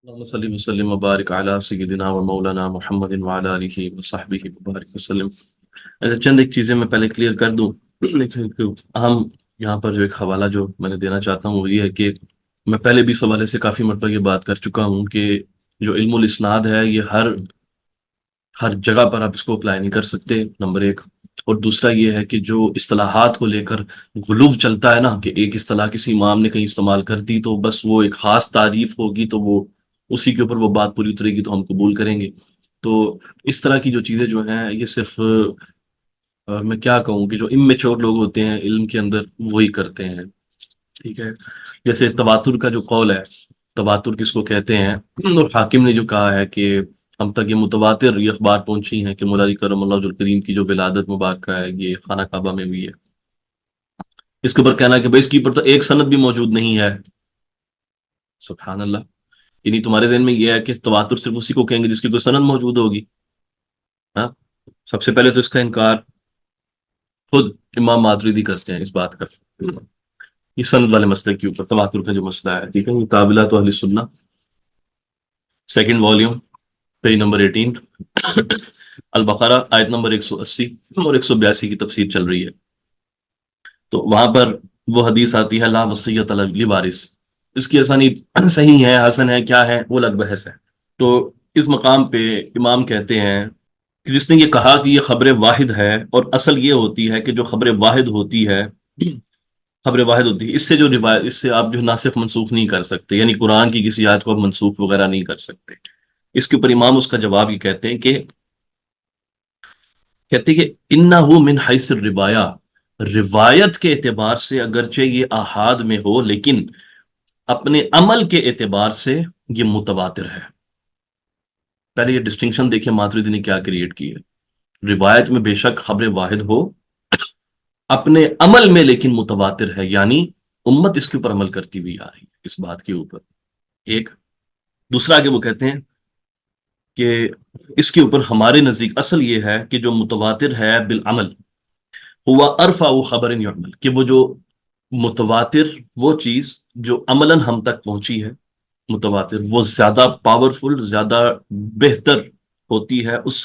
اللهم صل وسلم وبارك على سيدنا و مولانا محمد وعلى آله وصحبه وبارك وسلم۔ چند ایک چیزیں میں پہلے کلیئر کر دوں، لیکن اہم یہاں پر جو ایک حوالہ جو میں نے دینا چاہتا ہوں وہ یہ ہے کہ میں پہلے بھی اس حوالے سے کافی مرتبہ یہ بات کر چکا ہوں کہ جو علم الاسناد ہے یہ ہر جگہ پر آپ اس کو اپلائی نہیں کر سکتے، نمبر ایک۔ اور دوسرا یہ ہے کہ جو اصطلاحات کو لے کر غلو چلتا ہے نا، کہ ایک اصطلاح کسی امام نے کہیں استعمال کر دی تو بس وہ ایک خاص تعریف ہوگی تو وہ اسی کے اوپر وہ بات پوری اترے گی تو ہم قبول کریں گے۔ تو اس طرح کی جو چیزیں جو ہیں یہ صرف میں کیا کہوں کہ جو اممیچور لوگ ہوتے ہیں علم کے اندر وہی کرتے ہیں، ٹھیک ہے۔ جیسے تواتر کا جو قول ہے، تواتر کس کو کہتے ہیں، اور حاکم نے جو کہا ہے کہ ہم تک یہ متواتر یہ اخبار پہنچی ہیں کہ مولا علی کرم اللہ وجہ الکریم کی جو ولادت مبارکہ ہے یہ خانہ کعبہ میں ہوئی ہے۔ اس کے اوپر کہنا ہے کہ بھائی اس کے اوپر تو ایک سند بھی موجود نہیں ہے۔ سبحان اللہ! یعنی تمہارے ذہن میں یہ ہے کہ تواتر صرف اسی کو کہیں گے جس کی کوئی سند موجود ہوگی؟ ہاں، سب سے پہلے تو اس کا انکار خود امام ماتریدی کرتے ہیں اس بات کا، یہ سند والے مسئلے کے اوپر تواتر کا جو مسئلہ ہے، ٹھیک ہے۔ قابلات اہل سنہ، سیکنڈ والیوم، پیج نمبر 18، البقرہ آیت نمبر 180 اور 182 کی تفسیر چل رہی ہے۔ تو وہاں پر وہ حدیث آتی ہے لا وصیۃ لوارث، اس کی اسانید صحیح ہے حسن ہے کیا ہے وہ الگ بحث ہے۔ تو اس مقام پہ امام کہتے ہیں کہ جس نے یہ کہا کہ یہ خبر واحد ہے، اور اصل یہ ہوتی ہے کہ جو خبر واحد ہوتی ہے، خبر واحد ہوتی ہے، اس سے جو روایت، اس سے آپ جو ناسخ منسوخ نہیں کر سکتے، یعنی قرآن کی کسی آیت کو آپ منسوخ وغیرہ نہیں کر سکتے۔ اس کے اوپر امام اس کا جواب یہ کہتے ہیں کہ انہ من حیث الروایہ، روایت کے اعتبار سے اگرچہ یہ آحاد میں ہو لیکن اپنے عمل کے اعتبار سے یہ متواتر ہے۔ پہلے یہ ڈسٹنکشن دیکھیں ماتریدی نے کیا کریٹ کی ہے، روایت میں بے شک خبر واحد ہو، اپنے عمل میں لیکن متواتر ہے، یعنی امت اس کے اوپر عمل کرتی ہوئی آ رہی ہے اس بات کے اوپر۔ ایک دوسرا کہ وہ کہتے ہیں کہ اس کے اوپر ہمارے نزدیک اصل یہ ہے کہ جو متواتر ہے بالعمل ہوا ارفع خبر یعمل، کہ وہ جو متواتر وہ چیز جو عملاً ہم تک پہنچی ہے، متواتر وہ زیادہ پاورفل، زیادہ بہتر ہوتی ہے اس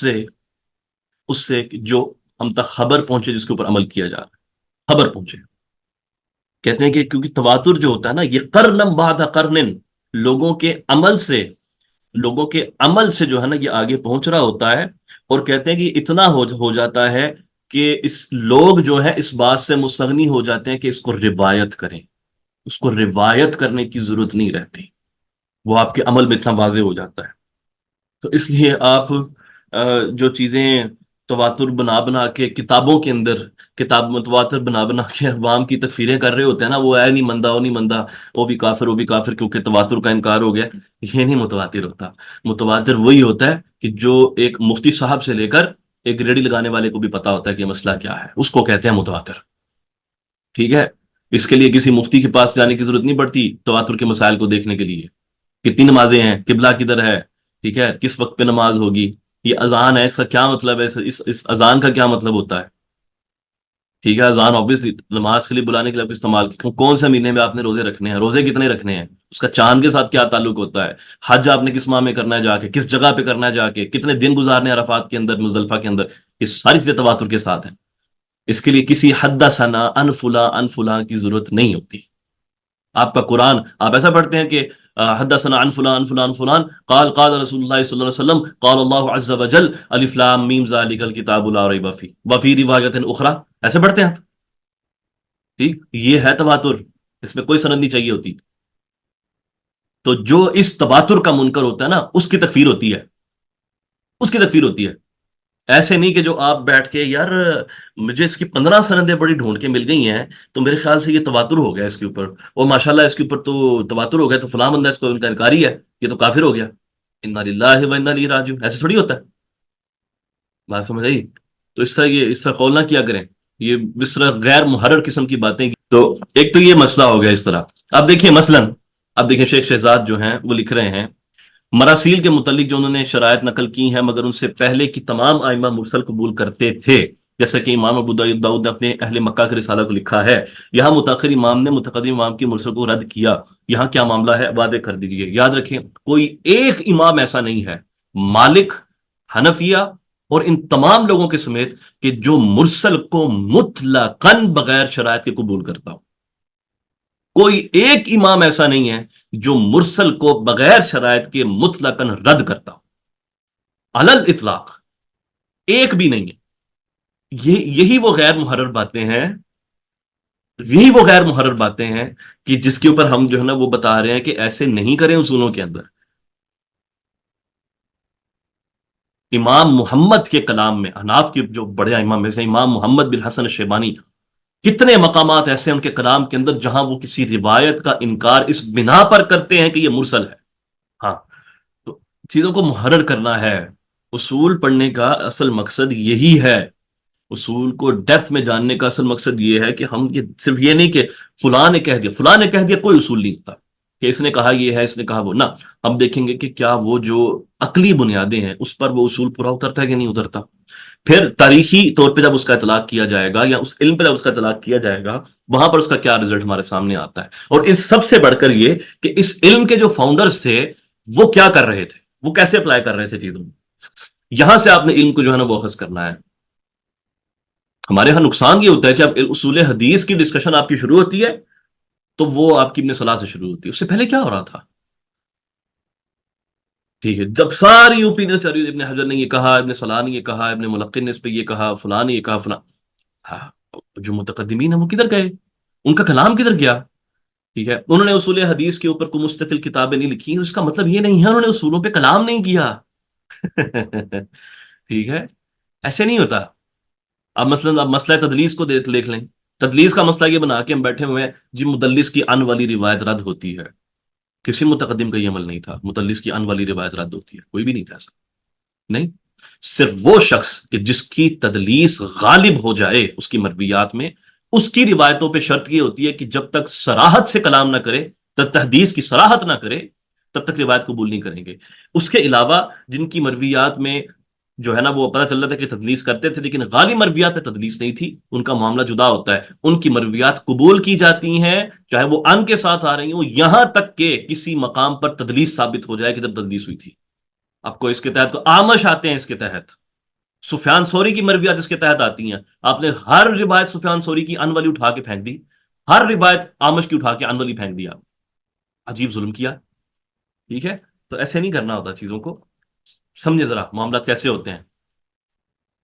سے جو ہم تک خبر پہنچے جس کے اوپر عمل کیا جا رہا ہے، خبر پہنچے۔ کہتے ہیں کہ کیونکہ تواتر جو ہوتا ہے نا یہ قرنم بعد قرن، لوگوں کے عمل سے جو ہے نا یہ آگے پہنچ رہا ہوتا ہے، اور کہتے ہیں کہ اتنا ہو جاتا ہے کہ لوگ جو ہے اس بات سے مستغنی ہو جاتے ہیں کہ اس کو روایت کریں، اس کو روایت کرنے کی ضرورت نہیں رہتی، وہ آپ کے عمل میں اتنا واضح ہو جاتا ہے۔ تو اس لیے آپ جو چیزیں تواتر بنا بنا کے کتابوں کے اندر، کتاب متواتر بنا بنا کے عوام کی تکفیریں کر رہے ہوتے ہیں نا، وہ ہے نہیں مندہ وہ نہیں مندہ، وہ بھی کافر وہ بھی کافر، کیونکہ تواتر کا انکار ہو گیا، یہ نہیں متواتر ہوتا۔ متواتر وہی ہوتا ہے کہ جو ایک مفتی صاحب سے لے کر ایک ریڑھی لگانے والے کو بھی پتا ہوتا ہے کہ مسئلہ کیا ہے، اس کو کہتے ہیں متواتر، ٹھیک ہے۔ اس کے لیے کسی مفتی کے پاس جانے کی ضرورت نہیں پڑتی تواتر کے مسائل کو دیکھنے کے لیے، کتنی نمازیں ہیں، قبلہ کدھر ہے، ٹھیک ہے، کس وقت پہ نماز ہوگی، یہ اذان ہے اس کا کیا مطلب ہے، اس اذان کا کیا مطلب ہوتا ہے، ٹھیک ہے۔ اذان آبویسلی نماز کے لیے بلانے کے لیے آپ استعمال کی، کون سے مہینے میں آپ نے روزے رکھنے ہیں، روزے کتنے رکھنے ہیں، اس کا چاند کے ساتھ کیا تعلق ہوتا ہے، حج آپ نے کس ماہ میں کرنا ہے جا کے، کس جگہ پہ کرنا ہے جا کے، کتنے دن گزارنے ہیں عرفات کے اندر، مزدلفہ کے اندر، یہ ساری چیزیں تواتر کے ساتھ ہیں۔ اس کے لیے کسی حدثنا ان فلاں ان فلاں کی ضرورت نہیں ہوتی۔ آپ کا قرآن آپ ایسا پڑھتے ہیں کہ حدثنا عن فلان فلان فلان قال قال رسول اللہ صلی اللہ علیہ وسلم قال اللہ عز وجل الف لام میم ذالک الکتاب لا ریب فیہ وفی روایت اخری، ایسے پڑھتے ہیں آپ؟ ٹھیک، یہ ہے تواتر، اس میں کوئی سند نہیں چاہیے ہوتی۔ تو جو اس تواتر کا منکر ہوتا ہے نا اس کی تکفیر ہوتی ہے، اس کی تکفیر ہوتی ہے۔ ایسے نہیں کہ جو آپ بیٹھ کے یار مجھے اس کی 15 سندیں بڑی ڈھونڈ کے مل گئی ہیں تو میرے خیال سے یہ تواتر ہو گیا اس کے اوپر، اور ماشاءاللہ اس کے اوپر تو تواتر ہو گیا تو فلاں بندہ اس کو ان کا انکاری ہے، یہ تو کافر ہو گیا، انا للہ و انا الیہ راجعون۔ ایسے تھوڑی ہوتا ہے، بات سمجھ آئی؟ تو اس طرح قول نہ کیا کریں، یہ اس طرح غیر محرر قسم کی باتیں۔ تو ایک تو یہ مسئلہ ہو گیا اس طرح۔ اب دیکھیں مثلاً، اب دیکھیں شیخ شہزاد جو ہیں وہ لکھ رہے ہیں مراسیل کے متعلق جو انہوں نے شرائط نقل کی ہیں، مگر ان سے پہلے کی تمام ائمہ مرسل قبول کرتے تھے، جیسا کہ امام ابو داؤد نے اپنے اہل مکہ کے رسالہ کو لکھا ہے، یہاں متاخر امام نے متقدم امام کی مرسل کو رد کیا، یہاں کیا معاملہ ہے واضح کر دیجیے۔ یاد رکھیں کوئی ایک امام ایسا نہیں ہے، مالک، حنفیہ اور ان تمام لوگوں کے سمیت، کہ جو مرسل کو مطلقاً بغیر شرائط کے قبول کرتا ہو۔ کوئی ایک امام ایسا نہیں ہے جو مرسل کو بغیر شرائط کے مطلقاً رد کرتا ہو، علی الاطلاق ایک بھی نہیں ہے۔ یہی وہ غیر محرر باتیں ہیں، یہی وہ غیر محرر باتیں ہیں کہ جس کے اوپر ہم جو ہے نا وہ بتا رہے ہیں کہ ایسے نہیں کریں اصولوں کے اندر۔ امام محمد کے کلام میں، حناف کے جو بڑے امام میں سے امام محمد بن حسن الشیبانی، کتنے مقامات ایسے ہیں ان کے کلام کے اندر جہاں وہ کسی روایت کا انکار اس بنا پر کرتے ہیں کہ یہ مرسل ہے۔ ہاں، تو چیزوں کو محرر کرنا ہے۔ اصول پڑھنے کا اصل مقصد یہی ہے، اصول کو ڈیپتھ میں جاننے کا اصل مقصد یہ ہے کہ ہم یہ صرف یہ نہیں کہ فلاں نے کہہ دیا، فلاں نے کہہ دیا، کوئی اصول نہیں ہوتا کہ اس نے کہا یہ ہے، اس نے کہا وہ نہ۔ ہم دیکھیں گے کہ کیا وہ جو عقلی بنیادیں ہیں اس پر وہ اصول پورا اترتا ہے کہ نہیں اترتا۔ پھر تاریخی طور پہ جب اس کا اطلاق کیا جائے گا یا اس علم پہ جب اس کا اطلاق کیا جائے گا، وہاں پر اس کا کیا رزلٹ ہمارے سامنے آتا ہے۔ اور ان سب سے بڑھ کر یہ کہ اس علم کے جو فاؤنڈرز تھے وہ کیا کر رہے تھے، وہ کیسے اپلائی کر رہے تھے چیزوں میں۔ یہاں سے آپ نے علم کو جو ہے نا وہ اخذ کرنا ہے۔ ہمارے ہاں نقصان یہ ہوتا ہے کہ اب اصول حدیث کی ڈسکشن آپ کی شروع ہوتی ہے تو وہ آپ کی ابن صلاح سے شروع ہوتی ہے۔ اس سے پہلے کیا ہو رہا تھا؟ ٹھیک ہے، جب ساری اوپینین چل رہی ہے، ابن حجر نے یہ کہا، ابن صلاح نے یہ کہا، ابن ملقن نے اس پہ یہ کہا، فلاں نے یہ کہا، فلاں، ہاں، جو متقدمین ہیں وہ کدھر گئے؟ ان کا کلام کدھر گیا؟ ٹھیک ہے، انہوں نے اصول حدیث کے اوپر کوئی مستقل کتابیں نہیں لکھی، اس کا مطلب یہ نہیں ہے انہوں نے اصولوں پہ کلام نہیں کیا۔ ٹھیک ہے، ایسے نہیں ہوتا۔ اب مثلا اب مسئلہ تدلیس کو دیکھ لیں۔ تدلیس کا مسئلہ یہ بنا کے ہم بیٹھے ہوئے ہیں جی مدلس کی ان والی روایت رد ہوتی ہے۔ کسی متقدم کا یہ عمل نہیں تھا، مدلس کی ان والی روایت رد ہوتی ہے، کوئی بھی نہیں تھا ایسا۔ نہیں، صرف وہ شخص کہ جس کی تدلیس غالب ہو جائے اس کی مرویات میں، اس کی روایتوں پہ شرط یہ ہوتی ہے کہ جب تک صراحت سے کلام نہ کرے، تب تحدیث کی صراحت نہ کرے، تب تک روایت قبول نہیں کریں گے۔ اس کے علاوہ جن کی مرویات میں جو ہے نا وہ پتہ چل رہا تھا کہ تدلیس کرتے تھے لیکن غالب مرویات میں تدلیس نہیں تھی، ان کا معاملہ جدا ہوتا ہے، ان کی مرویات قبول کی جاتی ہیں چاہے وہ ان کے ساتھ آ رہی ہوں، یہاں تک کہ کسی مقام پر تدلیس ثابت ہو جائے کہ جب تدلیس ہوئی تھی۔ آپ کو اس کے تحت کو آمش آتے ہیں، اس کے تحت سفیان ثوری کی مرویات اس کے تحت آتی ہیں۔ آپ نے ہر روایت سفیان ثوری کی ان والی اٹھا کے پھینک دی، ہر روایت آمش کی اٹھا کے ان والی پھینک دیا، عجیب ظلم کیا۔ ٹھیک ہے، تو ایسے نہیں کرنا ہوتا چیزوں کو، سمجھے ذرا معاملات کیسے ہوتے ہیں۔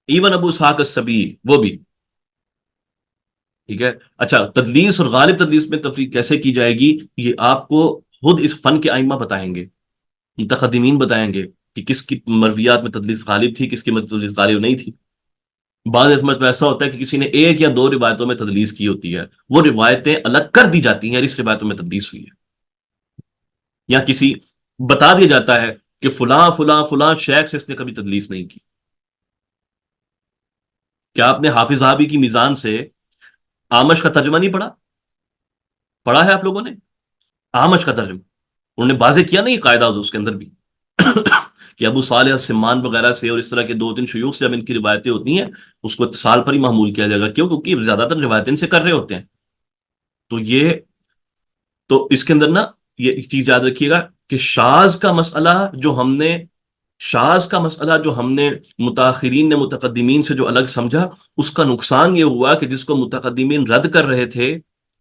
ایون ابو اسحاق السبیعی وہ بھی ٹھیک ہے۔ اچھا، تدلیس اور غالب تدلیس میں تفریق کیسے کی جائے گی، یہ آپ کو خود اس فن کے ائمہ بتائیں گے، متقدمین بتائیں گے کہ کس کی مرویات میں تدلیس غالب تھی، کس کی میں تدلیس غالب نہیں تھی۔ بعض عصمت میں ایسا ہوتا ہے کہ کسی نے ایک یا دو روایتوں میں تدلیس کی ہوتی ہے، وہ روایتیں الگ کر دی جاتی ہیں، اس روایتوں میں تدلیس ہوئی ہے، یا کسی بتا دیا جاتا ہے کہ فلاں فلاں فلاں شیخ سے اس نے کبھی تدلیس نہیں کی۔ کیا آپ نے حافظ صحابی کی میزان سے آمش کا ترجمہ نہیں پڑھا؟ پڑھا ہے آپ لوگوں نے آمش کا ترجمہ؟ انہوں نے واضح کیا نہیں قاعدہ اس کے اندر بھی کہ ابو صالح سمان وغیرہ سے اور اس طرح کے دو تین شیوخ سے اب ان کی روایتیں ہوتی ہیں اس کو اتصال پر ہی محمول کیا جائے گا، کیوں؟ کیونکہ زیادہ تر روایتیں ان سے کر رہے ہوتے ہیں۔ تو یہ تو اس کے اندر نا یہ ایک چیز یاد رکھیے گا کہ شاذ کا مسئلہ جو ہم نے متاخرین نے متقدمین سے جو الگ سمجھا، اس کا نقصان یہ ہوا کہ جس کو متقدمین رد کر رہے تھے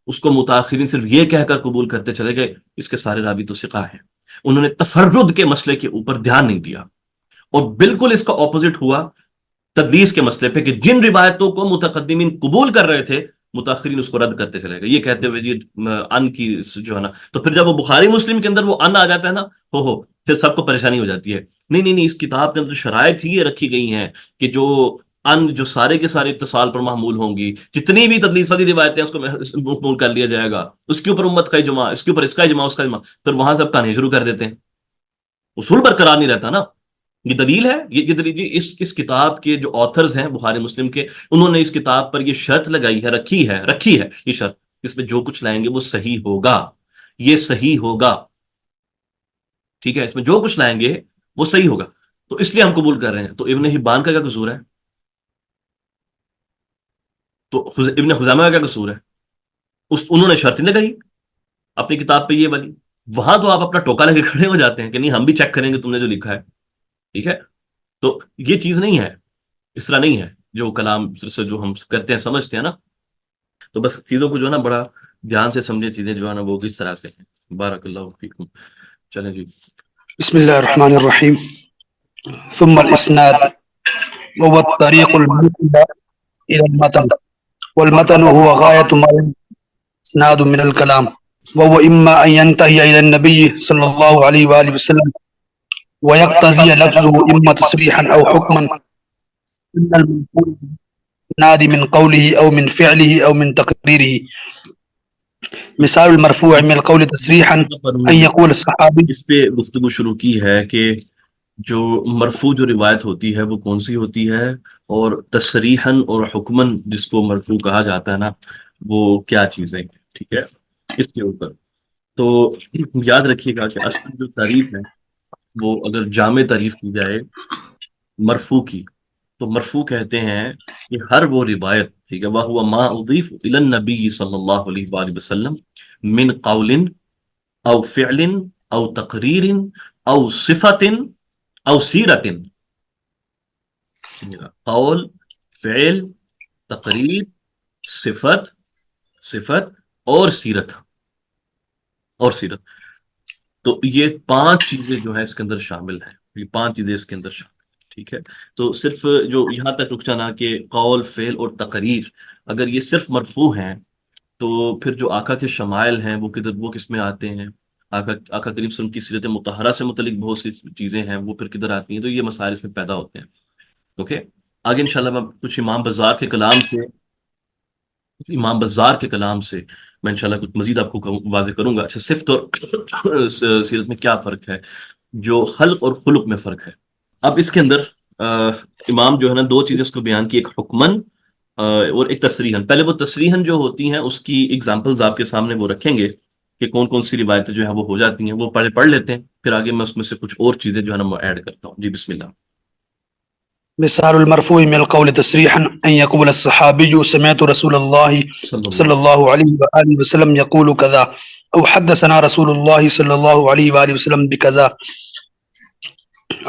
اس کو متاخرین صرف یہ کہہ کر قبول کرتے چلے گئے اس کے سارے راوی تو ثقہ ہیں۔ انہوں نے تفرد کے مسئلے کے اوپر دھیان نہیں دیا، اور بالکل اس کا اپوزٹ ہوا تدلیس کے مسئلے پہ کہ جن روایتوں کو متقدمین قبول کر رہے تھے متاخرین اس کو رد کرتے چلے گئے، یہ کہتے ہوئے جی ان کی جو ہے نا، تو پھر جب وہ بخاری مسلم کے اندر وہ ان آ جاتا ہے نا، ہو پھر سب کو پریشانی ہو جاتی ہے۔ نہیں نہیں نہیں، اس کتاب کے اندر شرائط ہی یہ رکھی گئی ہیں کہ جو ان جو سارے کے سارے اتصال پر محمول ہوں گی، جتنی بھی تدلیس والی روایتیں اس کو محمول کر لیا جائے گا، اس کے اوپر امت کا اجماع، اس کے اوپر اس کا اجماع، اس کا اجماع، پھر وہاں سے اب کہانی شروع کر دیتے ہیں، اصول برقرار نہیں رہتا نا۔ یہ دلیل ہے، یہ دلیل اس کتاب کے جو آتھرز ہیں بخاری مسلم کے، انہوں نے اس کتاب پر یہ شرط لگائی ہے، رکھی ہے یہ شرط، اس میں جو کچھ لائیں گے وہ صحیح ہوگا، یہ صحیح ہوگا۔ ٹھیک ہے، اس میں جو کچھ لائیں گے وہ صحیح ہوگا، تو اس لیے ہم قبول کر رہے ہیں۔ تو ابن حبان کا کیا قصور ہے؟ تو ابن خزیمہ کا کیا قصور ہے؟ انہوں نے شرط نہیں لگائی اپنی کتاب پہ یہ والی. وہاں تو آپ اپنا ٹوکا لے کے کھڑے ہو جاتے ہیں کہ نہیں ہم بھی چیک کریں گے تم نے جو لکھا ہے. ٹھیک ہے. تو یہ چیز نہیں ہے، اس طرح نہیں ہے جو کلام سے جو ہم کرتے ہیں سمجھتے ہیں نا. تو بس چیزوں کو جو ہے نا بڑا دھیان سے سمجھے، چیزیں جو ہے نا وہ کس طرح سے ہیں. بارک اللہ فیکم. چلیں جی. بسم الله الرحمن الرحيم. ثم الإسناد وهو الطريق الموصل إلى المتن، والمتن هو غاية ما إسناد من الكلام، وهو إما أن ينتهي إلى النبي صلى الله عليه وآله وسلم ويقتضي لفظه إما تصريحا أو حكما من المنقول الإسناد من قوله أو من فعله أو من تقريره. مثال المرفوع من القول تصريحا أن يقول الصحابي. اس پہ گفتگو شروع کی ہے کہ جو مرفوع جو روایت ہوتی ہے وہ کون سی ہوتی ہے، اور تصریحاً اور حکماً جس کو مرفوع کہا جاتا ہے نا وہ کیا چیزیں. ٹھیک ہے. اس کے اوپر تو یاد رکھیے گا کہ اصل جو تعریف ہے وہ اگر جامع تعریف کی جائے مرفوع کی، تو مرفوع کہتے ہیں کہ ہر وہ روایت، ٹھیک ہے، وَهُوَ مَا أُضِيفُ إِلَى النَّبِيِّ صلی اللہ علیہ وآلہ وسلم من قول او فعل او تقریر او صفت او سیرت. قول، فعل، تقریر، صفت اور سیرت. تو یہ 5 چیزیں جو ہے اس کے اندر شامل ہیں. یہ 5 چیزیں اس کے اندر شامل ہیں. ٹھیک ہے. تو صرف جو یہاں تک رک جانا کہ قول، فعل اور تقریر اگر یہ صرف مرفوع ہیں، تو پھر جو آقا کے شمائل ہیں وہ کس میں آتے ہیں، آقا کریم صلی اللہ علیہ وسلم کی سیرت مطہرہ سے متعلق بہت سی چیزیں ہیں وہ پھر کدھر آتی ہیں. تو یہ مسائل اس میں پیدا ہوتے ہیں. اوکے. آگے انشاءاللہ میں کچھ امام بزار کے کلام سے میں انشاءاللہ کچھ مزید آپ کو واضح کروں گا. اچھا، صفت اور سیرت میں کیا فرق ہے، جو خلق اور خلق میں فرق ہے. اب اس کے اندر امام جو ہے نا 2 چیزیں اس کو بیان کی، ایک حکمن اور ایک تصریحاً. پہلے وہ تصریحاً جو ہوتی ہیں اس کی ایگزامپلز آپ کے سامنے وہ رکھیں گے کہ کون کون سی روایتیں جو ہیں وہ ہو جاتی ہیں. وہ پڑھ لیتے ہیں، پھر آگے میں اس میں سے کچھ اور چیزیں جو ہے نا میں ایڈ کرتا ہوں. جی بسم اللہ. مثال المرفوع من القول تصريحا أن يقول الصحابي سمعت رسول الله صلى الله عليه وآله وسلم يقول كذا، أو حدثنا رسول الله صلى الله عليه وآله وسلم بكذا،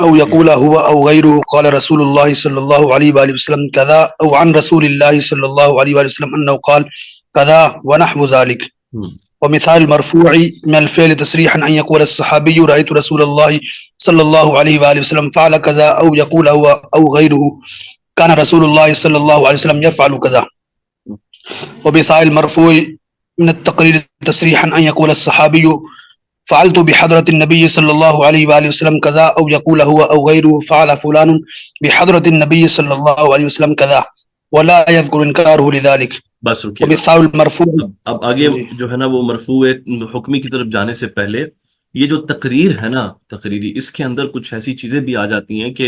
أو يقول هو أو غيره قال رسول الله صلى الله عليه وآله وسلم كذا، أو عن رسول الله صلى الله عليه وآله وسلم أنه قال كذا ونحو ذلك. ومثال المرفوع من الفعل تصريحا أن يقول الصحابي رأيت رسول الله صلى الله عليه وآله وسلم فعل كذا، أو يقول هو أو غيره كان رسول الله صلى الله عليه وسلم يفعل كذا. ومثال المرفوع من التقرير تصريحا أن يقول الصحابي فعلت بحضرة النبي صلى الله عليه وآله وسلم كذا، أو يقول هو أو غيره فعل فلان بحضرة النبي صلى الله عليه وسلم كذا ولا يذكر انكاره لذلك. بس رکیے. ومثال المرفوع. اب آگے جو ہے نا وہ مرفوع حکمی کی طرف جانے سے پہلے یہ جو تقریر ہے نا، تقریری، اس کے اندر کچھ ایسی چیزیں بھی آ جاتی ہیں کہ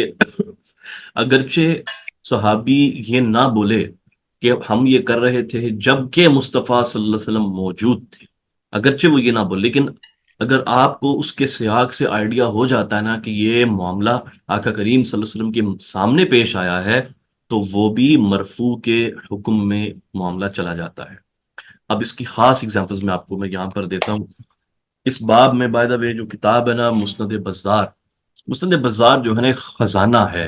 اگرچہ صحابی یہ نہ بولے کہ ہم یہ کر رہے تھے جبکہ مصطفیٰ صلی اللہ علیہ وسلم موجود تھے، اگرچہ وہ یہ نہ بولے، لیکن اگر آپ کو اس کے سیاق سے آئیڈیا ہو جاتا ہے نا کہ یہ معاملہ آقا کریم صلی اللہ علیہ وسلم کے سامنے پیش آیا ہے، تو وہ بھی مرفوع کے حکم میں معاملہ چلا جاتا ہے. اب اس کی خاص ایگزامپلز میں یہاں پر دیتا ہوں. اس باب میں بائی دا وے جو کتاب ہے نا مسند بزار جو ہے نا خزانہ ہے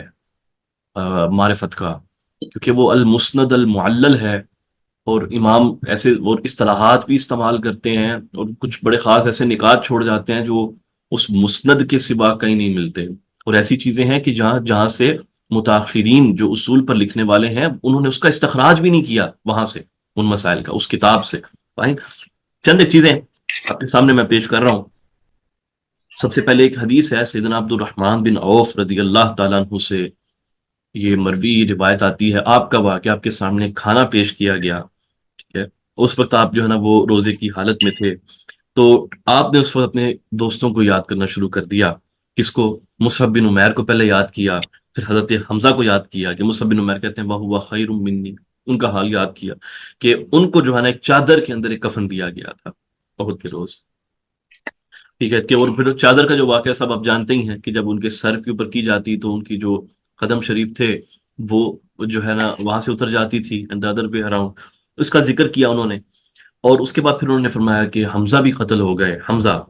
معرفت کا، کیونکہ وہ المسند المعلل ہے، اور امام ایسے اور اصطلاحات بھی استعمال کرتے ہیں اور کچھ بڑے خاص ایسے نکات چھوڑ جاتے ہیں جو اس مسند کے سوا کہیں نہیں ملتے. اور ایسی چیزیں ہیں کہ جہاں سے متاخرین جو اصول پر لکھنے والے ہیں انہوں نے اس کا استخراج بھی نہیں کیا وہاں سے، ان مسائل کا، اس کتاب سے. چند ایک چیزیں آپ کے سامنے میں پیش کر رہا ہوں. سب سے پہلے ایک حدیث ہے سیدنا عبد الرحمن بن عوف رضی اللہ تعالیٰ عنہ سے یہ مروی روایت آتی ہے. آپ کا واقعہ، آپ کے سامنے کھانا پیش کیا گیا، ٹھیک ہے، اس وقت آپ جو ہے نا وہ روزے کی حالت میں تھے. تو آپ نے اس وقت اپنے دوستوں کو یاد کرنا شروع کر دیا. کس کو؟ مصعب بن عمیر کو پہلے یاد کیا، پھر حضرت حمزہ کو یاد کیا کہ مصعب بن عمیر کہتے ہیں وَهُوَ خَيْرٌ مِّنِّي، ان کا حال یاد کیا کہ ان کو جو ہے نا ایک چادر کے اندر ایک کفن دیا گیا تھا احد کے روز. ٹھیک ہے. کہ اور پھر چادر کا جو واقعہ سب آپ جانتے ہی ہیں کہ جب ان کے سر کے اوپر کی جاتی تو ان کی جو قدم شریف تھے وہ جو ہے نا وہاں سے اتر جاتی تھی and the other way around. اس کا ذکر کیا انہوں نے. اور اس کے بعد پھر انہوں نے فرمایا کہ حمزہ بھی قتل ہو گئے، حمزہ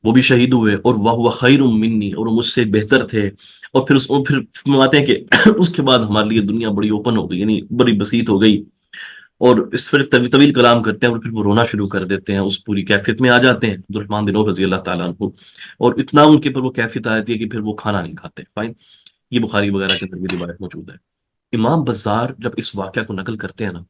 وہ بھی شہید ہوئے، اور وہ خیر منی، اور وہ مجھ سے بہتر تھے. اور پھر فرماتے ہیں کہ اس کے بعد ہمارے لیے دنیا بڑی اوپن ہو گئی، یعنی بڑی بسیط ہو گئی. اور اس پر طویل کلام کرتے ہیں، اور پھر وہ رونا شروع کر دیتے ہیں، اس پوری کیفیت میں آ جاتے ہیں عبد الرحمن بن عوف رضی اللہ تعالیٰ عنہ. اور اتنا ان کے پر وہ کیفیت آتی ہے کہ پھر وہ کھانا نہیں کھاتے. فائن. یہ بخاری وغیرہ کے اندر بھی روایت موجود ہے. امام بزار جب اس واقعہ کو نقل کرتے ہیں نا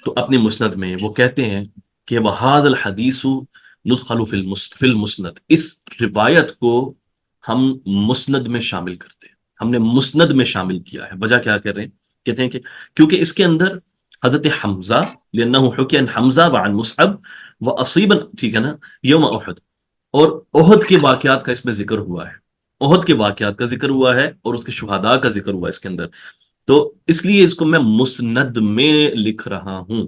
تو اپنے مسند میں وہ کہتے ہیں کہ وَهَذَا الْحَدِيثُ ندخل فی المسند، اس روایت کو ہم مسند میں شامل کرتے ہیں، ہم نے مسند میں شامل کیا ہے. وجہ کیا کر رہے ہیں؟ کہتے ہیں کہ کیونکہ اس کے اندر حضرت حمزہ، لأنه حكي عن حمزہ وعن مصعب وأصيب، ٹھیک ہے نا، یوم احد، اور احد کے واقعات کا اس میں ذکر ہوا ہے، احد کے واقعات کا ذکر ہوا ہے، اور اس کے شہداء کا ذکر ہوا ہے اس کے اندر. تو اس لیے اس کو میں مسند میں لکھ رہا ہوں.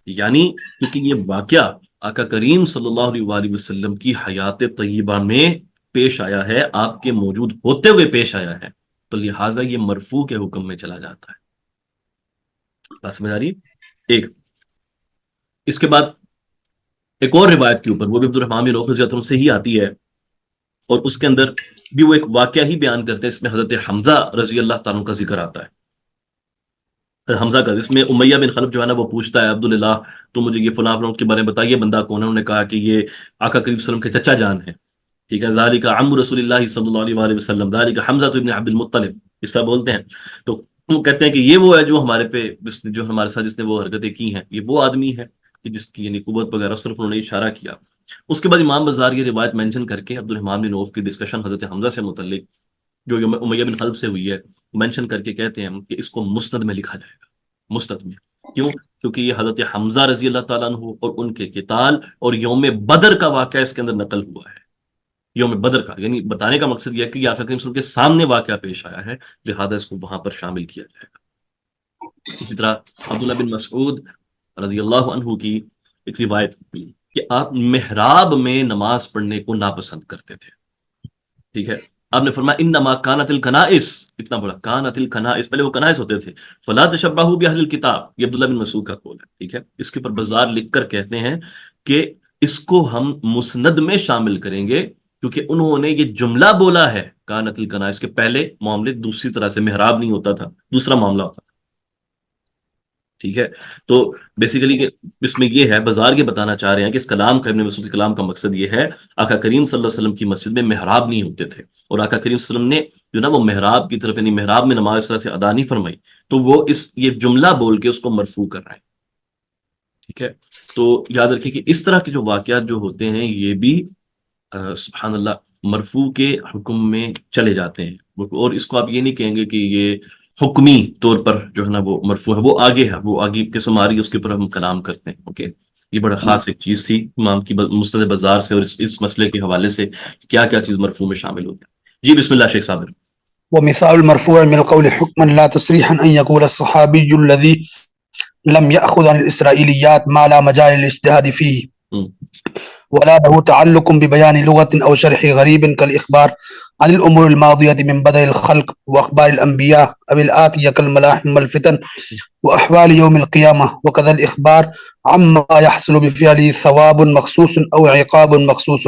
یعنی کیونکہ یہ واقعہ آقا کریم صلی اللہ علیہ وآلہ وسلم کی حیات طیبہ میں پیش آیا ہے، آپ کے موجود ہوتے ہوئے پیش آیا ہے، تو لہٰذا یہ مرفوع کے حکم میں چلا جاتا ہے. بات سمجھ آ رہی ہے؟ ایک اس کے بعد ایک اور روایت کے اوپر، وہ بھی عبد الرحمن بن عوف رضی اللہ عنہ سے ہی آتی ہے، اور اس کے اندر بھی وہ ایک واقعہ ہی بیان کرتے ہیں. اس میں حضرت حمزہ رضی اللہ تعالیٰ عنہ کا ذکر آتا ہے. حمزہ کا، جس میں امیہ بن خلف جو ہے نا وہ پوچھتا ہے عبداللہ تو مجھے یہ فلاں فلاں کے بارے میں بتائیے، بندہ کون ہے؟ انہوں نے کہا کہ یہ آقا کریم صلی اللہ علیہ وسلم کے چچا جان ہیں. ٹھیک ہے، ذالک عم رسول اللہ صلی اللہ علیہ وآلہ وسلم، ذالک حمزہ ابن عبد المطلب، اس طرح بولتے ہیں. تو وہ کہتے ہیں کہ یہ وہ ہے جو ہمارے پہ، جو ہمارے ساتھ جس نے وہ حرکتیں کی ہیں، یہ وہ آدمی ہے کہ جس کی یعنی قوت وغیرہ، صرف انہوں نے اشارہ کیا. اس کے بعد امام بزار یہ روایت مینشن کر کے عبد الرحمن بن عوف کی ڈسکشن حضرت حمزہ سے متعلق جو امیہ بن خلف سے ہوئی ہے مینشن کر کے کہتے ہیں کہ اس کو مسند میں لکھا جائے گا. مسند میں کیوں؟ کیونکہ یہ حضرت حمزہ رضی اللہ تعالیٰ عنہ اور ان کے قتال اور یوم بدر کا واقعہ اس کے اندر نقل ہوا ہے. یوم بدر کا یعنی بتانے کا مقصد یہ ہے کہ یہ آقا کریم صلی اللہ علیہ وسلم کے سامنے واقعہ پیش آیا ہے، لہذا اس کو وہاں پر شامل کیا جائے گا. اسی طرح عبداللہ بن مسعود رضی اللہ عنہ کی ایک روایت کہ آپ محراب میں نماز پڑھنے کو ناپسند کرتے تھے. ٹھیک ہے، آپ نے فرمایا انما کانت الکنائس، اتنا بڑا کانت الکنائس، پہلے وہ کنائس ہوتے تھے. فلا تشبہوا باہل الکتاب، یہ عبداللہ بن مسعود کا قول ہے. ٹھیک ہے، اس کے اوپر بزار لکھ کر کہتے ہیں کہ اس کو ہم مسند میں شامل کریں گے کیونکہ انہوں نے یہ جملہ بولا ہے کانت الکنائس کے پہلے معاملے دوسری طرح سے، محراب نہیں ہوتا تھا، دوسرا معاملہ ہوتا تھا. ٹھیک ہے، تو بیسیکلی کہ اس میں یہ ہے، بازار یہ بتانا چاہ رہے ہیں کہ اس کلام کا، ابن مسعود کے کلام کا مقصد یہ ہے آقا کریم صلی اللہ علیہ وسلم کی مسجد میں محراب نہیں ہوتے تھے، اور آقا کریم صلی اللہ علیہ وسلم نے جو نا وہ محراب کی طرف، یعنی محراب میں نماز اس طرح سے ادا نہیں فرمائی، تو وہ یہ جملہ بول کے اس کو مرفوع کر رہے ہیں. ٹھیک ہے، تو یاد رکھیے کہ اس طرح کے جو واقعات جو ہوتے ہیں یہ بھی سبحان اللہ مرفوع کے حکم میں چلے جاتے ہیں. اور اس کو آپ یہ نہیں کہیں گے کہ یہ حکمی طور پر جو ہے نا وہ مرفوع ہے، وہ آگے ہے، وہ آگے قسم آ رہی ہے، اس کے اوپر ہم کلام کرتے ہیں. اوکے، یہ بڑا خاص ایک چیز تھی امام کی مسند بزار سے، اور اس مسئلے کے حوالے سے کیا کیا چیز مرفوع میں شامل ہوتا ہے. جی بسم اللہ شیخ صابر. ومثال المرفوع من القول حكما لا تصريحا أن يقول الصحابي الذي لم يأخذ عن الإسرائيليات ما لا مجال للاجتهاد فيه ولا له تعلق ببيان لغة أو شرح غريب كالإخبار عن الأمور الماضية من بدء الخلق وأخبار الأنبياء أو الآتية كالملاحم والفتن وأحوال يوم القيامة، وكذا الإخبار عما يحصل بفعله ثواب مخصوص أو عقاب مخصوص.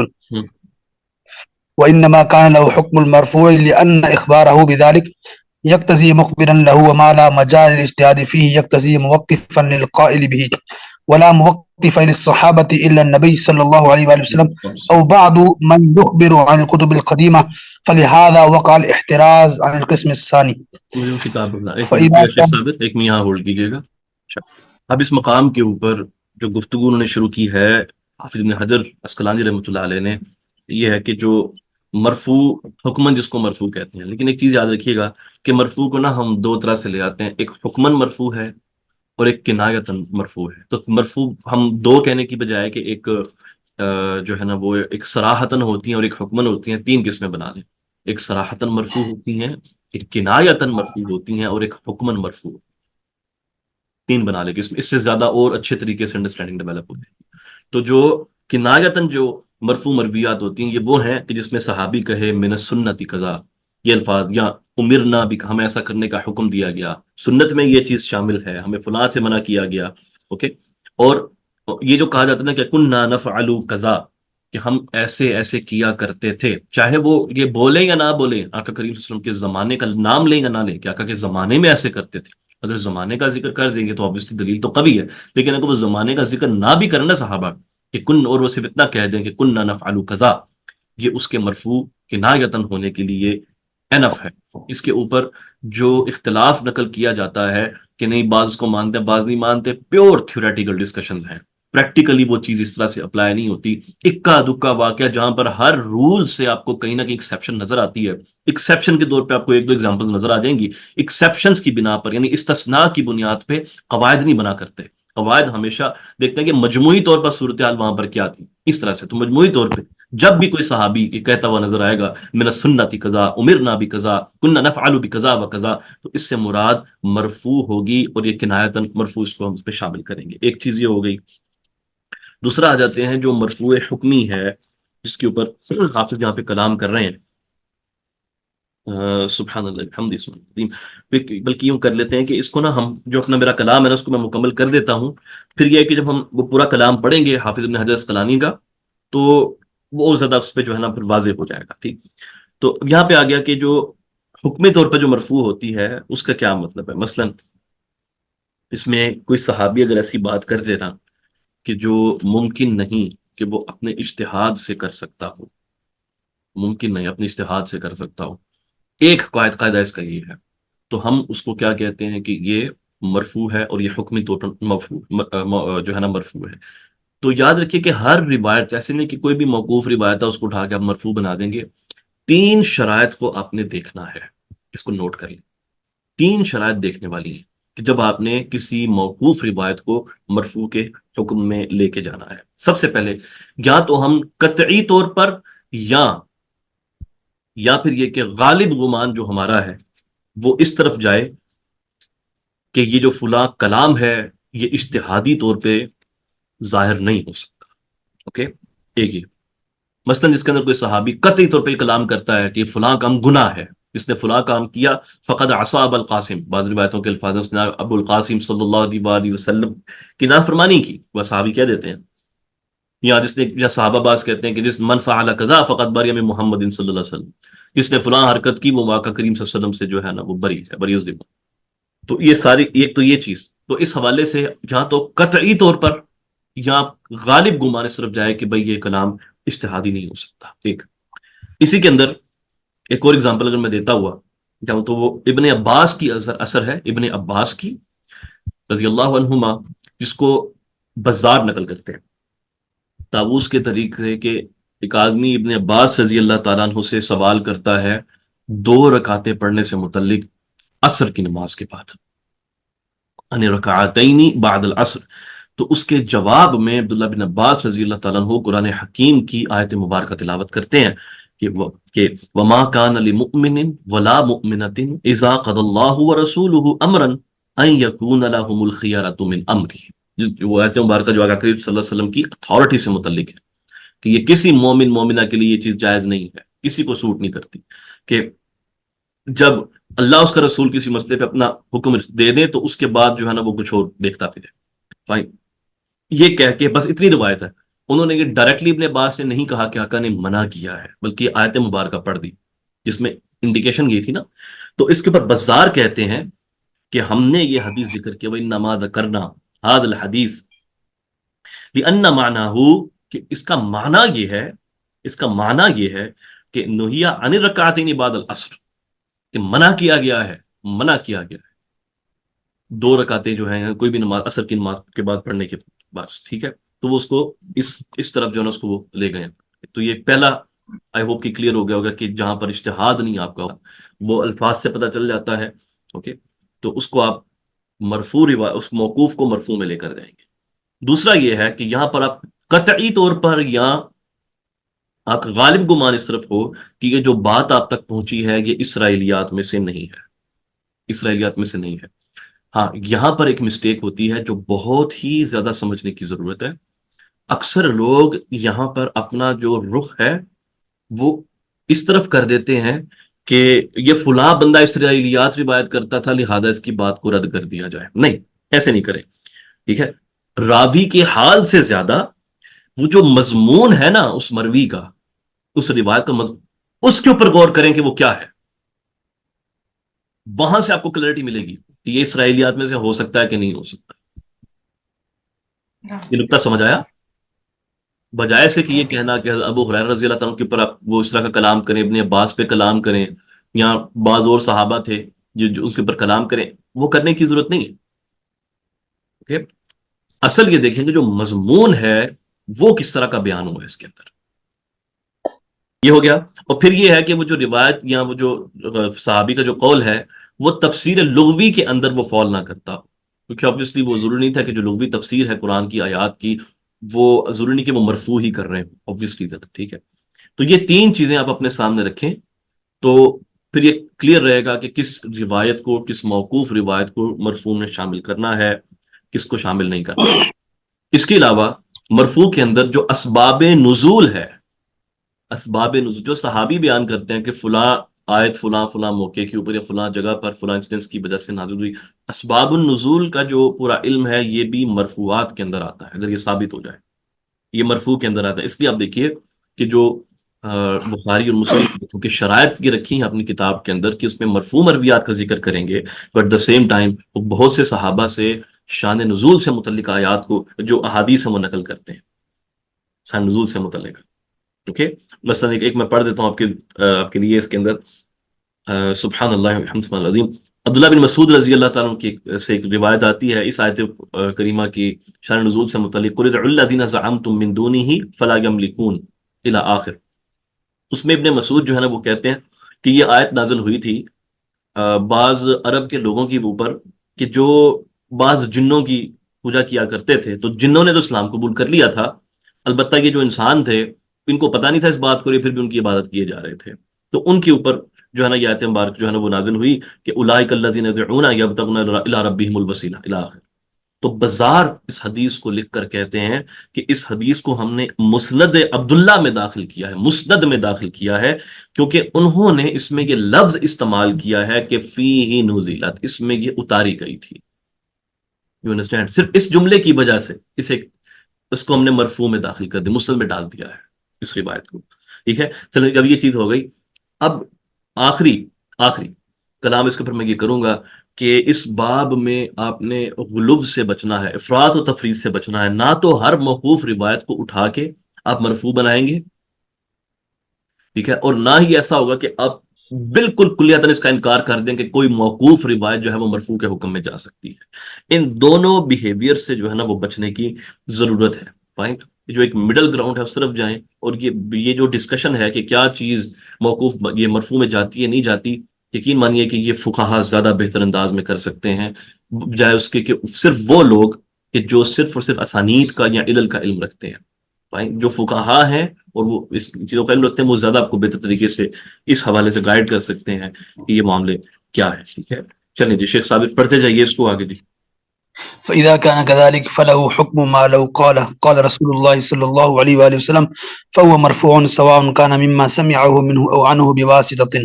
وإنما كان له حكم المرفوع لأن إخباره بذلك يقتضي مخبرا له، وما لا مجال للاجتهاد فيه يقتضي موقفا للقائل به، ولا موقف للصحابة إلا النبي صلى الله عليه وآله وسلم أو بعض من يخبر عن الكتب القديمة، فلهذا وقع الاحتراز عن القسم الثاني. شیخ صابر ایک میں یہاں ہولڈ کیجیے گا. اب اس مقام کے اوپر جو گفتگو انہوں نے شروع کی ہے حافظ ابن حجر عسقلانی رحمۃ اللہ علیہ نے، یہ ہے کہ جو مرفوع حکمن جس کو مرفوع کہتے ہیں، لیکن ایک چیز یاد رکھیے گا کہ مرفوع کو نا ہم دو طرح سے لے آتے ہیں، ایک حکمن مرفوع ہے اور ایک کنایتن مرفوع ہے. تو مرفوع ہم دو کہنے کی بجائے کہ ایک جو ہے نا وہ ایک صراحتن ہوتی ہیں اور ایک حکمن ہوتی ہیں، تین قسمیں بنا لیں. ایک صراحتن مرفوع ہوتی ہیں، ایک کنایتن مرفوع ہوتی ہیں، اور ایک حکمن مرفوع. تین بنا لیں کہ اس سے زیادہ اور اچھے طریقے سے انڈرسٹینڈنگ ڈیولپ ہوتی ہے. تو جو کنایتن جو مرفوع مرویات ہوتی ہیں یہ وہ ہیں کہ جس میں صحابی کہے من السنت قضا، یہ الفاظ، یا امرنا بھی ہمیں ایسا کرنے کا حکم دیا گیا، سنت میں یہ چیز شامل ہے، ہمیں فلاں سے منع کیا گیا. اوکے. اور یہ جو کہا جاتا ہے نا کہ کننا نفعل کذا، کہ ہم ایسے ایسے کیا کرتے تھے، چاہے وہ یہ بولیں یا نہ بولیں، آقا کریم صلی اللہ علیہ وسلم کے زمانے کا نام لیں یا نہ لیں، کہ آقا کے زمانے میں ایسے کرتے تھے. اگر زمانے کا ذکر کر دیں گے تو obviously دلیل تو قوی ہے، لیکن اگر وہ زمانے کا ذکر نہ بھی کریں نا صحابہ کہ کن، اور وہ صرف اتنا کہہ دیں کہ کننا نفعل کذا، یہ اس کے مرفوع کنایتن ہونے کے لیے انف ہے. اس کے اوپر جو اختلاف نقل کیا جاتا ہے کہ نہیں بعض کو مانتے بعض نہیں مانتے، پیور تھیوریٹیکل ڈسکشنز ہیں، پریکٹیکلی وہ چیز اس طرح سے اپلائی نہیں ہوتی. اکا دکا واقعہ جہاں پر ہر رول سے آپ کو کہیں نہ کہیں ایکسیپشن نظر آتی ہے، ایکسیپشن کے طور پہ آپ کو ایک دو ایگزامپل نظر آ جائیں گی، ایکسیپشنز کی بنا پر یعنی استثناء کی بنیاد پہ قواعد نہیں بنا کرتے. قواعد ہمیشہ دیکھتے ہیں کہ مجموعی طور پر صورتحال وہاں پر کیا تھی، اس طرح سے. تو مجموعی طور پہ جب بھی کوئی صحابی یہ کہتا ہوا نظر آئے گا من السنت کذا امرنا بکذا کننا نفعل بکذا وکذا، تو اس سے مراد مرفوع ہوگی، اور یہ کنایتاً مرفوع اس کو ہم اس پہ شامل کریں گے. ایک چیز یہ ہو گئی. دوسرا آ جاتے ہیں جو مرفوع حکمی ہے، جس کے اوپر حافظ یہاں پہ کلام کر رہے ہیں. سبحان اللہ بحمدہ سبحان اللہ العظیم. بلکہ یوں کر لیتے ہیں کہ اس کو نا ہم جو اپنا میرا کلام ہے نا اس کو میں مکمل کر دیتا ہوں، پھر یہ ہے کہ جب ہم وہ پورا کلام پڑھیں گے حافظ ابن حجر اسقلانی کا تو وہ زیادہ اس پہ جو ہے نا پھر واضح ہو جائے گا. ٹھیک. تو یہاں پہ آ گیا کہ جو حکمی طور پر جو مرفوع ہوتی ہے اس کا کیا مطلب ہے. مثلا اس میں کوئی صحابی اگر ایسی بات کر دے نا کہ جو ممکن نہیں کہ وہ اپنے اجتہاد سے کر سکتا ہو، ممکن نہیں اپنے اجتہاد سے کر سکتا ہو، ایک قاعدہ اس کا یہ ہے، تو ہم اس کو کیا کہتے ہیں کہ یہ مرفوع ہے، اور یہ حکمی طور پر جو ہے نا مرفوع ہے. تو یاد رکھیے کہ ہر روایت، ایسے نہیں کہ کوئی بھی موقوف روایت ہے اس کو اٹھا کے آپ مرفوع بنا دیں گے. 3 شرائط کو آپ نے دیکھنا ہے، اس کو نوٹ کر لیں. 3 شرائط دیکھنے والی ہیں کہ جب آپ نے کسی موقوف روایت کو مرفوع کے حکم میں لے کے جانا ہے. سب سے پہلے یا تو ہم قطعی طور پر یا پھر یہ کہ غالب گمان جو ہمارا ہے وہ اس طرف جائے کہ یہ جو فلاں کلام ہے یہ اجتہادی طور پہ ظاہر نہیں ہو سکتا. اوکے. ایک ہی مثلا جس کے اندر کوئی صحابی قطعی طور پہ یہ کلام کرتا ہے کہ فلاں کام گناہ ہے، جس نے فلاں کام کیا فقد عصى ابا القاسم، بعض روایتوں کے الفاظ اس نے ابو القاسم صلی اللہ علیہ وسلم کی نافرمانی کی، وہ صحابی کہہ دیتے ہیں. یا جس نے، یا صحابہ باز کہتے ہیں کہ جس من فعل کذا فقد بری من محمد صلی اللہ علیہ وسلم، جس نے فلاں حرکت کی وہ آقا کریم صلی اللہ علیہ وسلم سے جو ہے نا وہ بری ہے، بری الذمہ. تو یہ ساری ایک تو یہ چیز، تو اس حوالے سے یہاں تو قطعی طور پر یا غالب گمان اس طرف جائے کہ بھئی یہ کلام اجتہادی نہیں ہو سکتا. ایک اسی کے اندر ایک اور اگزامپل اگر میں دیتا ہوا جاؤں تو وہ ابن عباس کی اثر ہے، ابن عباس کی رضی اللہ عنہما، جس کو بزار نقل کرتے ہیں طاووس کے طریقے کہ ایک آدمی ابن عباس رضی اللہ تعالیٰ عنہ سے سوال کرتا ہے 2 رکعتیں پڑھنے سے متعلق عصر کی نماز کے بعد، ان رکعتین بعد العصر. تو اس کے جواب میں عبداللہ بن عباس رضی اللہ تعالیٰ عنہ قرآن حکیم کی آیت مبارکہ تلاوت کرتے ہیں کہ وما كان لمؤمن ولا مؤمنة اذا قضى الله ورسوله امرا ان يكون لهم الخيارة من امره. وہ آیت مبارکہ جو آقا کریم صلی اللہ علیہ وسلم کی اتھارٹی سے متعلق ہے کہ یہ کسی مومن مومنہ کے لیے یہ چیز جائز نہیں ہے، کسی کو سوٹ نہیں کرتی کہ جب اللہ اس کا رسول کسی مسئلے پہ اپنا حکم دے دیں تو اس کے بعد جو ہے نا وہ کچھ اور دیکھتا پھرے. فائن. یہ کہہ کے بس اتنی روایت ہے، انہوں نے یہ ڈائریکٹلی اپنے باس سے نہیں کہا کہ آقا نے منع کیا ہے، بلکہ آیت مبارکہ پڑھ دی جس میں انڈیکیشن یہ تھی نا. تو اس کے اوپر بزار کہتے ہیں کہ ہم نے یہ حدیث ذکر کیا وَإِنَّمَا ذَكَرْنَا هَذَا الْحَدِيث لِأَنَّ مَعْنَاهُ، کہ اس کا معنی یہ ہے، اس کا معنی یہ ہے کہ نُهِیَ عَنِ الرَّكْعَتَيْنِ بَعْدَ الْعَصْرِ، کہ منع کیا گیا ہے، منع کیا گیا ہے 2 رکعتیں جو ہیں کوئی بھی نماز عصر کی نماز کے بعد پڑھنے کے بعد. ٹھیک ہے. تو وہ اس کو اس طرف جو ہے نا اس کو وہ لے گئے. تو یہ پہلا آئی ہوپ کی کلیئر ہو گیا ہوگا کہ جہاں پر اجتہاد نہیں آپ کا وہ الفاظ سے پتہ چل جاتا ہے. اوکے. تو اس کو آپ مرفوع اس موقوف کو مرفوع میں لے کر جائیں گے. دوسرا یہ ہے کہ یہاں پر آپ قطعی طور پر یا آپ غالب گمان اس طرف ہو کہ یہ جو بات آپ تک پہنچی ہے یہ اسرائیلیات میں سے نہیں ہے، اسرائیلیات میں سے نہیں ہے. ہاں یہاں پر ایک مسٹیک ہوتی ہے جو بہت ہی زیادہ سمجھنے کی ضرورت ہے. اکثر لوگ یہاں پر اپنا جو رخ ہے وہ اس طرف کر دیتے ہیں کہ یہ فلاں بندہ اسرائیلیات روایت کرتا تھا لہذا اس کی بات کو رد کر دیا جائے، نہیں، ایسے نہیں کرے، ٹھیک ہے؟ راوی کے حال سے زیادہ وہ جو مضمون ہے نا اس مروی کا، اس روایت کا مضمون، اس کے اوپر غور کریں کہ وہ کیا ہے، وہاں سے آپ کو کلیئرٹی ملے گی کہ یہ اسرائیلیات میں سے ہو سکتا ہے کہ نہیں ہو سکتا۔ یہ نقطہ سمجھ آیا؟ بجائے سے کہ یہ کہنا کہ ابو ہریرہ رضی اللہ تعالیٰ کے اوپر آپ وہ اس طرح کا کلام کریں، ابن عباس پہ کلام کریں، یا بعض اور صحابہ تھے جو اس کے اوپر کلام کریں، وہ کرنے کی ضرورت نہیں ہے۔ اوکے، اصل یہ دیکھیں کہ جو مضمون ہے وہ کس طرح کا بیان ہوا ہے اس کے اندر، یہ ہو گیا۔ اور پھر یہ ہے کہ وہ جو روایت یا وہ جو صحابی کا جو قول ہے وہ تفسیر لغوی کے اندر وہ فال نہ کرتا ہو، کیونکہ obviously وہ ضروری نہیں تھا کہ جو لغوی تفسیر ہے قرآن کی آیات کی وہ ضروری نہیں کہ وہ مرفوع ہی کر رہے ہیں obviously، ٹھیک ہے؟ تو یہ تین چیزیں آپ اپنے سامنے رکھیں تو پھر یہ کلیئر رہے گا کہ کس روایت کو، کس موقوف روایت کو مرفوع میں شامل کرنا ہے، کس کو شامل نہیں کرنا۔ اس کے علاوہ مرفوع کے اندر جو اسباب نزول ہے، اسباب نزول جو صحابی بیان کرتے ہیں کہ فلاں آیت فلاں فلاں موقع کے اوپر یا فلاں جگہ پر فلاں انسٹنس کی وجہ سے نازل ہوئی، اسباب النزول کا جو پورا علم ہے یہ بھی مرفوعات کے اندر آتا ہے، اگر یہ ثابت ہو جائے یہ مرفوع کے اندر آتا ہے۔ اس لیے آپ دیکھیے کہ جو بخاری اور مسلم کیونکہ شرائط یہ رکھی ہیں اپنی کتاب کے اندر کہ اس میں مرفوع مرویات کا ذکر کریں گے، بٹ دا سیم ٹائم وہ بہت سے صحابہ سے شان نزول سے متعلق آیات کو جو احادیث ہیں وہ نقل کرتے ہیں شان نزول سے متعلق۔ اوکے، مثلا ایک میں پڑھ دیتا ہوں آپ کے لیے اس کے اندر، سبحان اللہ والحمد للہ العظیم، عبداللہ بن مسعود رضی اللہ تعالیٰ کی سے ایک روایت آتی ہے اس آیت کریمہ کی شان نزول سے متعلق، قل ادعوا الذین زعمتم من دونہ فلا یملکون الی آخر۔ اس میں ابن مسعود جو ہے نا وہ کہتے ہیں کہ یہ آیت نازل ہوئی تھی بعض عرب کے لوگوں کے اوپر کہ جو بعض جنوں کی پوجا کیا کرتے تھے، تو جنوں نے تو اسلام قبول کر لیا تھا، البتہ یہ جو انسان تھے ان کو پتہ نہیں تھا اس بات کو، پھر بھی ان کی عبادت کیے جا رہے تھے، تو ان کے اوپر جو ہے نا یہ آیت مبارک جو ہے نا وہ نازل ہوئی کہ اولئک الذین یدعون یبتغون الی ربہم الوسیلہ الی آخر۔ تو بازار اس حدیث کو لکھ کر کہتے ہیں کہ اس حدیث کو ہم نے مسند عبداللہ میں داخل کیا ہے، مسند میں داخل کیا ہے، کیونکہ انہوں نے اس میں یہ لفظ استعمال کیا ہے کہ فیہ نزلت، اس میں یہ اتاری گئی تھی، یو انڈرسٹینڈ؟ صرف اس جملے کی وجہ سے اس کو ہم نے مرفوع میں داخل کر دیا، مسند میں ڈال دیا ہے اس روایت کو، ٹھیک ہے؟ چلیں جب یہ چیز ہو گئی، اب آخری کلام اس کے اوپر میں یہ کروں گا کہ اس باب میں آپ نے غلو سے بچنا ہے، افراط و تفریط سے بچنا ہے، نہ تو ہر موقوف روایت کو اٹھا کے آپ مرفوع بنائیں گے، ٹھیک ہے؟ اور نہ ہی ایسا ہوگا کہ آپ بالکل کلیتاً اس کا انکار کر دیں کہ کوئی موقوف روایت جو ہے وہ مرفوع کے حکم میں جا سکتی ہے۔ ان دونوں بیہیویئر سے جو ہے نا وہ بچنے کی ضرورت ہے، فائن؟ جو ایک مڈل گراؤنڈ ہے اس طرف جائیں، اور یہ جو ڈسکشن ہے کہ کیا چیز موقوف یہ مرفوع میں جاتی ہے نہیں جاتی، یقین مانیے کہ یہ فقہا زیادہ بہتر انداز میں کر سکتے ہیں بجائے اس کے کہ صرف وہ لوگ کہ جو صرف اور صرف اسانید کا یا علل کا علم رکھتے ہیں، فائن؟ جو فقہا ہیں اور وہ اس چیزوں کا علم رکھتے ہیں وہ زیادہ آپ کو بہتر طریقے سے اس حوالے سے گائیڈ کر سکتے ہیں کہ یہ معاملے کیا ہے، ٹھیک ہے؟ چلیں جی، شیخ ثابت پڑھتے جائیے اس کو آگے جی۔ فإذا كان كذلك فله حكم ما لو قال رسول الله صلى الله عليه وآله وسلم فهو مرفوع سواء كان مما سمعه منه أو عنه بواسطة.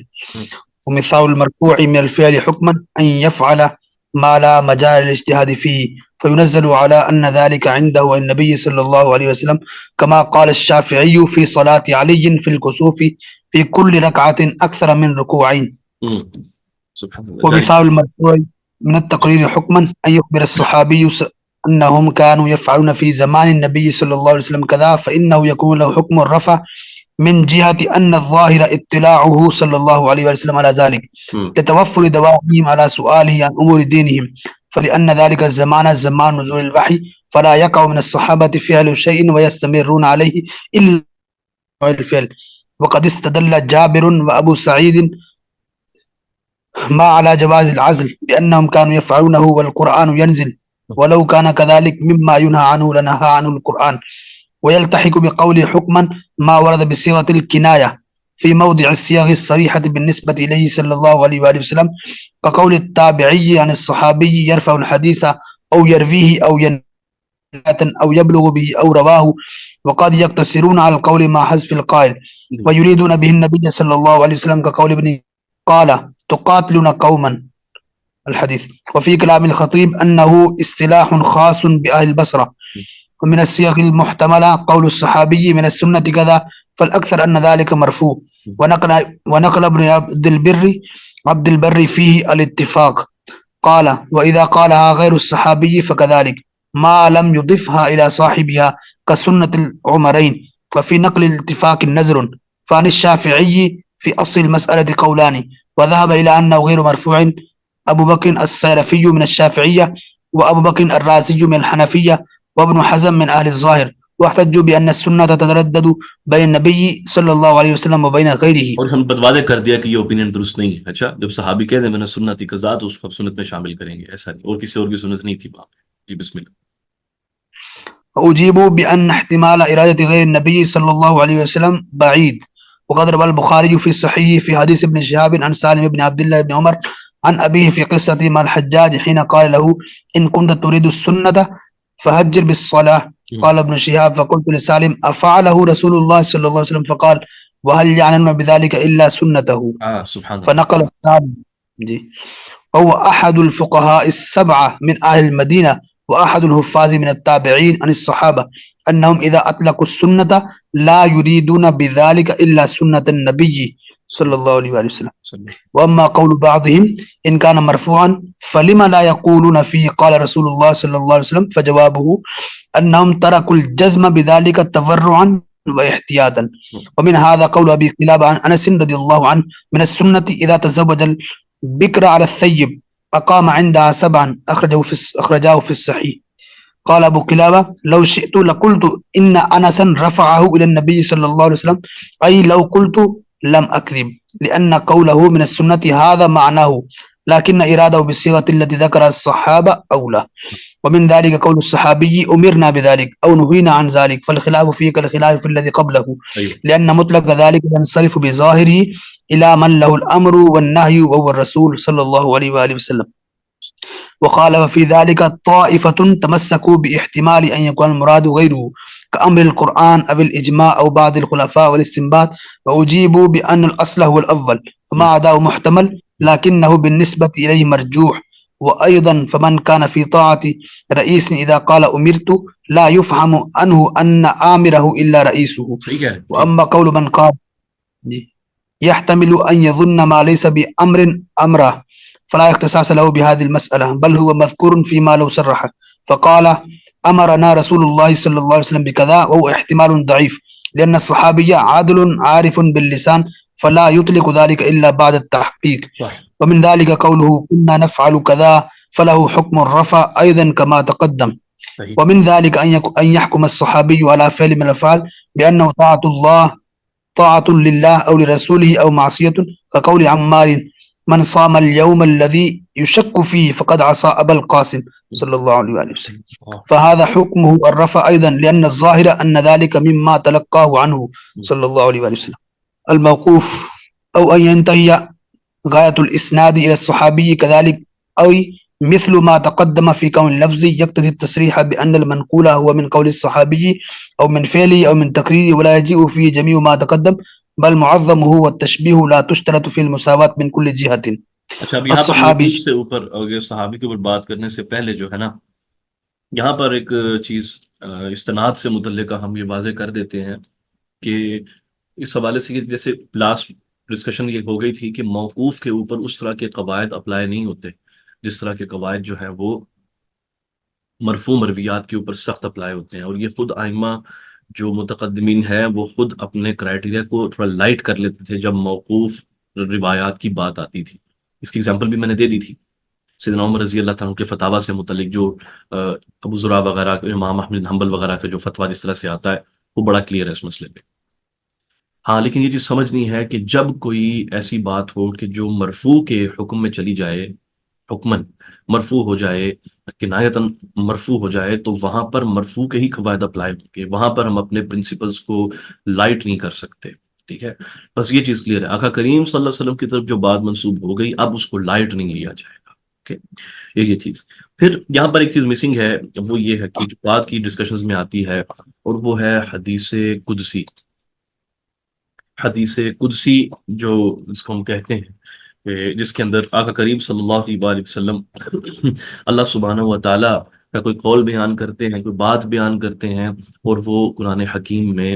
ومثال المرفوع من الفعل حكما أن يفعل ما لا مجال الاجتهاد فيه فينزل على أن ذلك عنده النبي صلى الله عليه وسلم كما قال الشافعي في صلاة علي في الكسوف في كل ركعة أكثر من ركوعين. ومثال المرفوع من التقرير حكما أن يخبر الصحابي أنهم كانوا يفعلون في زمان النبي صلى الله عليه وسلم كذا فإنه يكون له حكم الرفع من جهة أن الظاهر اطلاعه صلى الله عليه وسلم على ذلك لتوفر دواعيهم على سؤاله عن أمور دينهم، فلأن ذلك الزمان زمان نزول الوحي فلا يقع من الصحابة فعل شيء ويستمرون عليه إلا الفعل. وقد استدل جابر وأبو سعيد ما على جواز العزل بأنهم كانوا يفعلونه والقرآن ينزل، ولو كان كذلك مما ينهى عنه لنهى عنه القرآن. ويلتحق بقول حكما ما ورد بصيغة الكناية في موضع الصيغ الصريحة بالنسبة إليه صلى الله عليه وآله وسلم كقول التابعي عن الصحابي يرفع الحديث أو يرويه أو أو يبلغ به أو رواه. وقد يقتصرون على القول مع حذف القائل ويريدون به النبي صلى الله عليه وسلم كقول ابن قال تقاتلون قوما الحديث. وفي كلام الخطيب أنه اصطلاح خاص بأهل البصرة. ومن الصيغ المحتملة قول الصحابي من السنة كذا، فالأكثر أن ذلك مرفوع. ونقل ابن عبد البر فيه الاتفاق. قال وإذا قالها غير الصحابي فكذلك ما لم يضفها إلى صاحبها كسنة العمرين. وفي نقل الاتفاق نزر. فعن الشافعي في أصل المسألة قولان، وذهب إلى أنه غير مرفوع أبو بكر السيرفي من الشافعية، وأبو بكر الرازي من الحنفية، وابن حزم من أهل الظاهر، واحتجوا بأن السنة تتردد بين النبي صلی اللہ علیہ وسلم وبین غیرہ. اور ہم بدواضح کر دیا کہ یہ اوپینین درست نہیں ہے. اچھا، جب صحابی کہہ دیں میں نے سنت قضا تو اس کو سنت میں شامل کریں گے، ایسا نہیں، اور کسی اور کی سنت نہیں تھی وہاں پہ. جی بسم اللہ. أجيبوا بأن احتمال إرادة غير النبي صلى الله عليه وسلم بعيد. وقد روى البخاري في صحيحه في حديث ابن شهاب عن سالم بن عبد الله بن عمر عن أبيه في قصة مع الحجاج حين قال له إن كنت تريد السنة فهجر بالصلاة. قال ابن شهاب فقلت لسالم أفعله رسول الله صلى الله عليه وسلم؟ فقال وهل يعنون بذلك إلا سنته. سبحان اللہ. فنقل سالم وهو أحد الفقهاء السبعة من أهل المدينة وأحد الحفاظ من التابعين عن الصحابة أنهم إذا أطلقوا السنة لا يريدون بذلك إلا سنة النبي صلى الله عليه وسلم. وأما قول بعضهم إن كان مرفوعا فلما لا يقولون فيه قال رسول الله صلى الله عليه وسلم؟ فجوابه أنهم تركوا الجزم بذلك تورعا واحتياطا. ومن هذا قول أبي قلابة عن أنس رضي الله عنه من السنة إذا تزوج البكر على الثيب أقام عندها سبعا أخرجاه في الصحيح. قال أبو قلابة لو شئت لقلت إن أنسا رفعه إلى النبي صلى الله عليه وسلم، أي لو قلت لم أكذب، لأن قوله من السنة هذا معناه، لكن إراده بالصيغة التي ذكرها الصحابة أولى. ومن ذلك قول الصحابي أمرنا بذلك أو نهينا عن ذلك، فالخلاف فيه كالخلاف في الذي قبله، لأن مطلق ذلك ينصرف بظاهره إلى من له الأمر والنهي وهو الرسول صلى الله عليه وآله وسلم. وخالف في ذلك طائفة تمسكوا باحتمال أن يكون المراد غيره كأمر القرآن أو الإجماع أو بعض الخلفاء والاستنباط، وأجيبوا بأن الأصل هو الأول وما عداه محتمل لكنه بالنسبة إليه مرجوح. وأيضا فمن كان في طاعة رئيس إذا قال أمرت لا يفهم عنه أن آمره إلا رئيسه. وأما قول من قال يحتمل أن يظن ما ليس بأمر أمره فلا اختصاص له بهذه المسألة، بل هو مذكور فيما لو صرح فقال أمرنا رسول الله صلى الله عليه وسلم بكذا، وهو احتمال ضعيف لأن الصحابي عادل عارف باللسان فلا يطلق ذلك إلا بعد التحقيق. ومن ذلك قوله كنا نفعل كذا فله حكم الرفع أيضا كما تقدم. ومن ذلك أن يحكم الصحابي على فعل من الأفعال بأنه طاعة لله أو لرسوله أو معصية، كقول عمار من صام اليوم الذي يشك فيه فقد عصى أبا القاسم صلى الله عليه وسلم، فهذا حكمه الرفع أيضا لأن الظاهر أن ذلك مما تلقاه عنه صلى الله عليه وسلم. الموقوف أو أن ينتهي غاية الإسناد إلى الصحابي كذلك، أي مثل ما تقدم في كون اللفظ يقتضي التصريح بأن المنقول هو من قول الصحابي أو من فعله أو من تقريره، ولا يجيء فيه جميع ما تقدم بل معظم هو التشبیہ لا تشترط في المساوات من كل جهة. اچھا، اب یہاں پر سے اوپر صحابی کے اوپر بات کرنے سے پہلے جو ہے نا، یہاں پر ایک چیز استناد سے متعلقہ ہم یہ واضح کر دیتے ہیں کہ اس حوالے سے جیسے لاسٹ ڈسکشن یہ ہو گئی تھی کہ موقوف کے اوپر اس طرح کے قواعد اپلائی نہیں ہوتے جس طرح کے قواعد جو ہے وہ مرفوع مرویات کے اوپر سخت اپلائی ہوتے ہیں. اور یہ خود آئمہ جو متقدمین ہیں وہ خود اپنے کرائٹیریا کو تھوڑا لائٹ کر لیتے تھے جب موقوف روایات کی بات آتی تھی. اس کی اگزامپل بھی میں نے دے دی تھی سیدنا عمر رضی اللہ تعالیٰ کے فتاویٰ سے متعلق، جو ابو زرع وغیرہ، امام احمد بن حنبل وغیرہ کا جو فتویٰ جس طرح سے آتا ہے وہ بڑا کلیئر ہے اس مسئلے پہ. ہاں، لیکن یہ چیز سمجھنی ہے کہ جب کوئی ایسی بات ہو کہ جو مرفوع کے حکم میں چلی جائے، حکمن مرفوع ہو جائے، کنایتاً مرفوع ہو جائے، تو وہاں پر مرفوع کے ہی قواعد اپلائی ہوں گے، وہاں پر ہم اپنے پرنسپلز کو لائٹ نہیں کر سکتے. ٹھیک ہے، بس یہ چیز کلیئر ہے. آقا کریم صلی اللہ علیہ وسلم کی طرف جو بات منسوب ہو گئی اب اس کو لائٹ نہیں لیا جائے گا. یہ چیز. پھر یہاں پر ایک چیز مسنگ ہے، وہ یہ ہے کہ جو بات کی ڈسکشنز میں آتی ہے اور وہ ہے حدیث قدسی. حدیث قدسی جو جس کو ہم کہتے ہیں جس کے اندر آقا کریم صلی اللہ علیہ وسلم اللہ سبحانہ و تعالیٰ کا کوئی قول بیان کرتے ہیں، کوئی بات بیان کرتے ہیں، اور وہ قرآن حکیم میں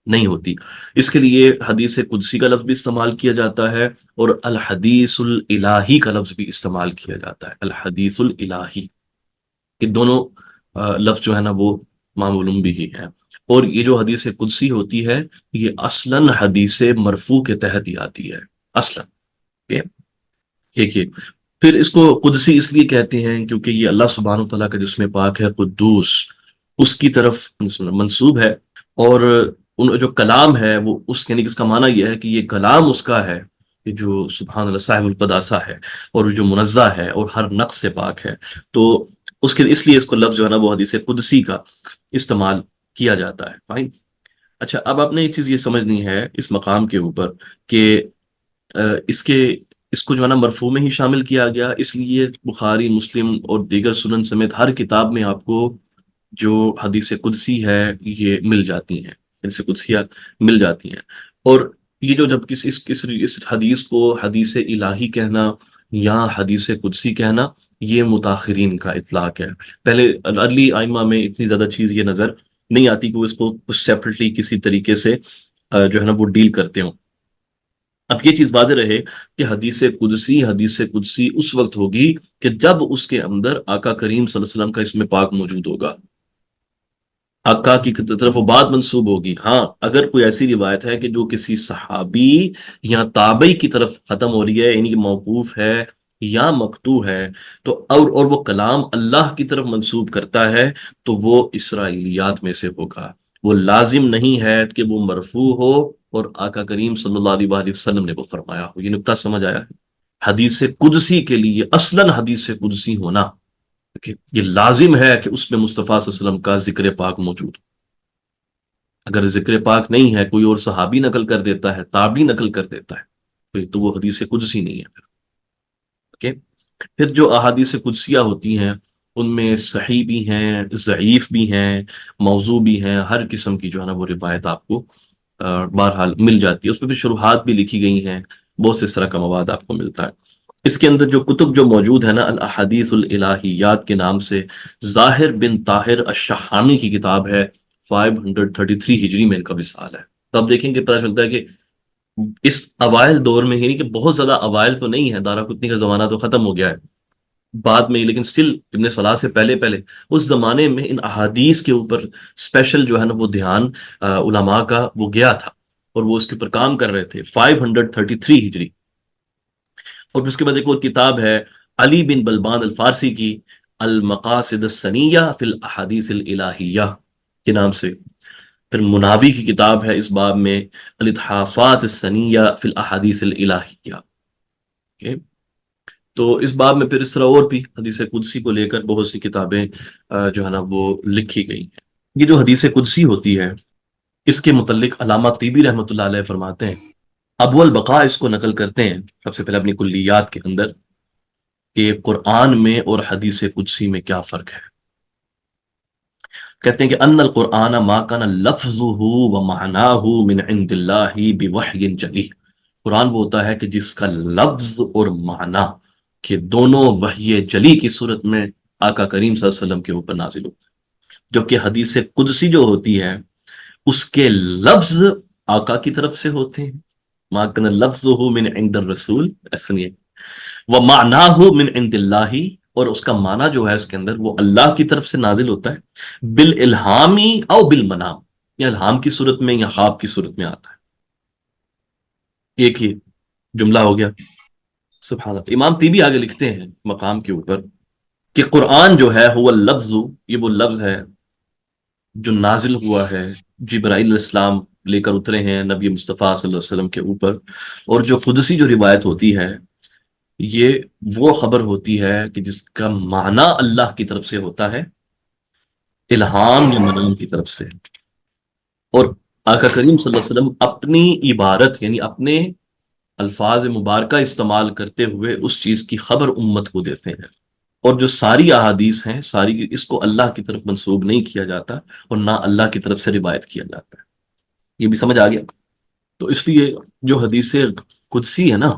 نہیں ہوتی۔ اس کے لیے حدیث قدسی کا لفظ بھی استعمال کیا جاتا ہے، اور الحدیث الالہی کا لفظ بھی استعمال کیا جاتا ہے، الحدیث الالہی۔ یہ دونوں لفظ جو ہے نا وہ معمول بھی ہی ہے۔ اور یہ جو حدیث قدسی ہوتی ہے یہ اصلاً حدیث مرفوع کے تحت ہی آتی ہے اصلاً۔ ایک پھر اس کو قدسی اس لیے کہتے ہیں کیونکہ یہ اللہ سبحانہ وتعالیٰ کا جسم پاک ہے قدوس، اس کی طرف منسوب ہے، اور ان جو کلام ہے وہ اس یعنی کہ اس کا معنی یہ ہے کہ یہ کلام اس کا ہے کہ جو سبحان اللہ صاحب القداسہ ہے، اور جو منزہ ہے اور ہر نقص سے پاک ہے۔ تو اس لیے اس کو لفظ جو ہے نا وہ حدیث قدسی کا استعمال کیا جاتا ہے۔ فائن۔ اچھا، اب آپ نے ایک چیز یہ سمجھنی ہے اس مقام کے اوپر کہ اس کو جو ہے نا مرفوع میں ہی شامل کیا گیا، اس لیے بخاری، مسلم اور دیگر سنن سمیت ہر کتاب میں آپ کو جو حدیث قدسی ہے یہ مل جاتی ہیں، حدیث قدسیہ مل جاتی ہیں۔ اور یہ جو جب اس حدیث کو حدیث الہی کہنا یا حدیث قدسی کہنا یہ متاخرین کا اطلاق ہے۔ پہلے ارلی آئمہ میں اتنی زیادہ چیز یہ نظر نہیں آتی کہ وہ اس کو کچھ سیپریٹلی کسی طریقے سے جو ہے نا وہ ڈیل کرتے ہوں۔ اب یہ چیز واضح رہے کہ حدیث قدسی اس وقت ہوگی کہ جب اس کے اندر آقا کریم صلی اللہ علیہ وسلم کا اسم پاک موجود ہوگا، آقا کی طرف وہ بات منسوب ہوگی۔ ہاں، اگر کوئی ایسی روایت ہے کہ جو کسی صحابی یا تابعی کی طرف ختم ہو رہی ہے، یعنی کہ موقوف ہے یا مقطوع ہے، تو اور وہ کلام اللہ کی طرف منسوب کرتا ہے تو وہ اسرائیلیات میں سے ہوگا۔ وہ لازم نہیں ہے کہ وہ مرفوع ہو اور آقا کریم صلی اللہ علیہ وسلم نے وہ فرمایا ہو۔ یہ نقطہ سمجھ آیا ہے؟ حدیث قدسی کے لیے اصلاً حدیث قدسی ہونا یہ لازم ہے کہ اس میں مصطفیٰ صلی اللہ علیہ وسلم کا ذکر پاک موجود ہو۔ اگر ذکر پاک نہیں ہے، کوئی اور صحابی نقل کر دیتا ہے، تابعی نقل کر دیتا ہے، تو وہ حدیث قدسی نہیں ہے پھر۔ پھر جو احادیث قدسیہ ہوتی ہیں ان میں صحیح بھی ہیں، ضعیف بھی ہیں، موضوع بھی ہیں، ہر قسم کی جو ہے نا وہ روایت آپ کو بہرحال مل جاتی ہے۔ اس میں بھی شروحات بھی لکھی گئی ہیں، بہت سے اس طرح کا مواد آپ کو ملتا ہے۔ اس کے اندر جو کتب جو موجود ہے نا، الاحادیث الالہیات کے نام سے ظاہر بن طاہر الشحامی کی کتاب ہے، 533 ہجری میں ان کا وصال ہے۔ تو آپ دیکھیں گے پتہ چلتا ہے کہ اس اوائل دور میں، یعنی کہ بہت زیادہ اوائل تو نہیں ہے، دارقطنی کا زمانہ تو ختم ہو گیا ہے بعد میں، لیکن سٹل ابن صلاح سے پہلے اس زمانے میں ان احادیث کے اوپر اسپیشل جو ہے نا وہ دھیان علماء کا وہ گیا تھا، اور وہ اس کے اوپر کام کر رہے تھے۔ 533 ہجری۔ اور اس کے بعد ایک اور کتاب ہے علی بن بلبان الفارسی کی المقاصد السنیہ فی الاحادیث الالہیہ کے نام سے۔ پھر مناوی کی کتاب ہے اس باب میں الاتحافات السنیہ فی الاحادیث الالہیہ۔ تو اس باب میں پھر اس طرح اور بھی حدیث قدسی کو لے کر بہت سی کتابیں جو ہے نا وہ لکھی گئی ہیں۔ یہ جو حدیث قدسی ہوتی ہے اس کے متعلق علامہ طیبی رحمۃ اللہ علیہ فرماتے ہیں، ابو البقاء اس کو نقل کرتے ہیں سب سے پہلے اپنی کلیات کے اندر کہ قرآن میں اور حدیث قدسی میں کیا فرق ہے۔ کہتے ہیں کہ ان القرآن ما کان لفظہ ومعناہ من عند اللہ بوحی جلی۔ قرآن وہ ہوتا ہے کہ جس کا لفظ اور معنی کہ دونوں وحی جلی کی صورت میں آقا کریم صلی اللہ علیہ وسلم کے اوپر نازل ہوتا ہے، جبکہ حدیث قدسی جو ہوتی ہے اس کے لفظ آقا کی طرف سے ہوتے ہیں، ما کان لفظہ من عند الرسول، سنیے، ومعناہ من عند اللہ، اور اس کا معنی جو ہے اس کے اندر وہ اللہ کی طرف سے نازل ہوتا ہے، بالالہامی او بالمنام، یا الہام کی صورت میں یا خواب کی صورت میں آتا ہے۔ ایک ہی جملہ ہو گیا۔ سبحان اللہ۔ امام طیبی آگے لکھتے ہیں مقام کے اوپر کہ قرآن جو ہے هو اللفظ، یہ وہ لفظ ہے جو نازل ہوا ہے، جبرائیل علیہ السلام لے کر اترے ہیں نبی مصطفیٰ صلی اللہ علیہ وسلم کے اوپر، اور جو قدسی جو روایت ہوتی ہے یہ وہ خبر ہوتی ہے کہ جس کا معنی اللہ کی طرف سے ہوتا ہے، الہام یا منام کی طرف سے، اور آقا کریم صلی اللہ علیہ وسلم اپنی عبارت یعنی اپنے الفاظ مبارکہ استعمال کرتے ہوئے اس چیز کی خبر امت کو دیتے ہیں۔ اور جو ساری احادیث ہیں ساری، اس کو اللہ کی طرف منسوب نہیں کیا جاتا اور نہ اللہ کی طرف سے روایت کیا جاتا ہے۔ یہ بھی سمجھ آ گیا؟ تو اس لیے جو حدیث قدسی ہے نا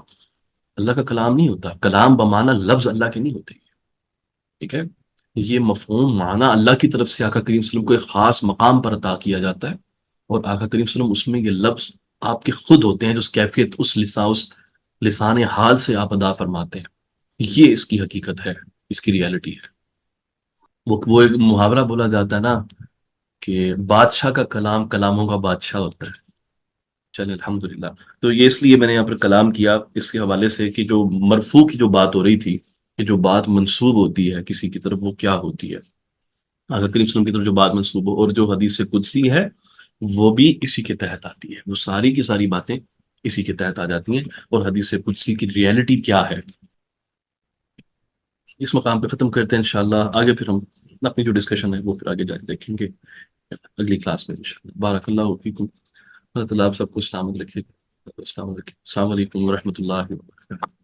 اللہ کا کلام نہیں ہوتا. کلام بمعنی لفظ اللہ کے نہیں ہوتے. ٹھیک ہے، یہ مفہوم معنی اللہ کی طرف سے آقا کریم صلی اللہ علیہ وسلم کو ایک خاص مقام پر عطا کیا جاتا ہے، اور آقا کریم صلی اللہ علیہ وسلم اس میں یہ لفظ آپ کے خود ہوتے ہیں، جو اس کیفیت اس لسان حال سے آپ ادا فرماتے ہیں. یہ اس کی حقیقت ہے، اس کی ریالٹی ہے. وہ ایک محاورہ بولا جاتا ہے نا کہ بادشاہ کا کلام کلاموں کا بادشاہ ہوتا ہے. چلے الحمدللہ. تو یہ اس لیے میں نے یہاں پر کلام کیا اس کے حوالے سے کہ جو مرفوع کی جو بات ہو رہی تھی، کہ جو بات منسوب ہوتی ہے کسی کی طرف وہ کیا ہوتی ہے. آقا کریم صلی اللہ علیہ وسلم کی طرف جو بات منسوب ہو، اور جو حدیث قدسی ہے وہ بھی اسی کے تحت آتی ہے. وہ ساری کی ساری باتیں اسی کے تحت آ جاتی ہیں. اور حدیث قدسی کی ریالٹی کیا ہے، اس مقام پہ ختم کرتے ہیں انشاءاللہ. آگے پھر ہم اپنی جو ڈسکشن ہے وہ پھر آگے جا کے دیکھیں گے اگلی کلاس میں انشاءاللہ. بارک اللہ فیکم. اللہ تعالیٰ آپ سب کو سلامت رکھے. السلام علیکم ورحمۃ اللہ وبرکاتہ.